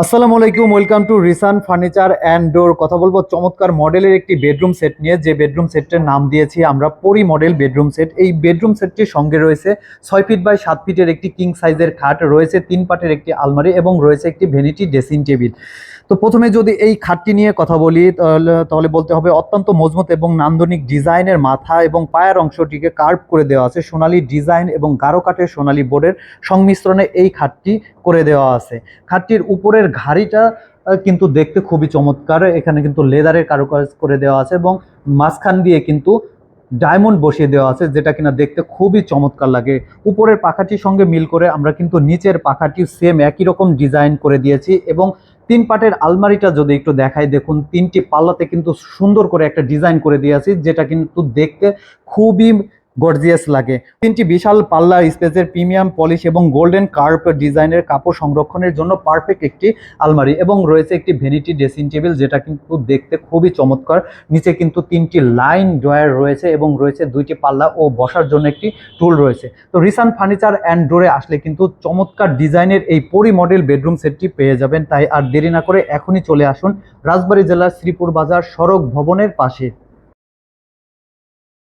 আসসালামু আলাইকুম, welcome to রিসান furniture and door. কথা বলবো চমৎকার মডেলের একটি বেডরুম সেট নিয়ে, যে বেডরুম সেটটির নাম দিয়েছি আমরা পরি মডেল বেডরুম সেট। এই বেডরুম সেটটির সঙ্গে রয়েছে 6 ফিট বাই 7 ফিটের একটি কিং সাইজের খাট, রয়েছে 3 পাটের একটি আলমারি এবং রয়েছে একটি ভ্যানিটি ড্রেসিং টেবিল। তো প্রথমে যদি এই খাটটি নিয়ে কথা বলি তাহলে বলতে হবে অত্যন্ত মজবুত এবং নান্দনিক ডিজাইনের মাথা এবং পায়ের অংশটিকে কার্ভ করে দেওয়া আছে সোনালী ডিজাইন এবং গারো কাঠের সোনালী বোর্ডের সংমিশ্রণে এই খাটটি করে দেওয়া আছে। খাটটির উপরের ঘাড়িটা কিন্তু দেখতে খুবই চমৎকার, এখানে কিন্তু লেদারের কারুকাজ করে দেওয়া আছে এবং মাঝখান দিয়ে কিন্তু ডায়মন্ড বসিয়ে দেওয়া আছে, যেটা কিনা দেখতে খুবই চমৎকার লাগে। উপরের পাখাটির সঙ্গে মিল করে আমরা কিন্তু নিচের পাখাটি সেম একই রকম ডিজাইন করে দিয়েছি এবং 3 পাটের আলমারিটা যদি একটু দেখাই, দেখুন 3টি পাল্লাতে কিন্তু সুন্দর করে একটা ডিজাইন করে দিয়েছি, যেটা কিন্তু দেখতে খুবই গর্জিয়াস লাগে। 3টি বিশাল পাল্লার স্পেসের প্রিমিয়াম পলিশ এবং গোল্ডেন কার্ভ ডিজাইনের কাপড় সংরক্ষণের জন্য পারফেক্ট একটি আলমারি এবং রয়েছে একটি ভ্যানিটি ড্রেসিং টেবিল, যেটা কিন্তু দেখতে খুবই চমৎকার। নিচে কিন্তু 3টি লাইন ড্রয়ার রয়েছে এবং রয়েছে 2টি পাল্লা ও বসার জন্য একটি টুল রয়েছে। তো রিসান ফার্নিচার অ্যান্ড ডোরে আসলে কিন্তু চমৎকার ডিজাইনের এই পরি মডেল বেডরুম সেটটি পেয়ে যাবেন। তাই আর দেরি না করে এখনই চলে আসুন রাজবাড়ী জেলার শ্রীপুর বাজার সড়ক ভবনের পাশে।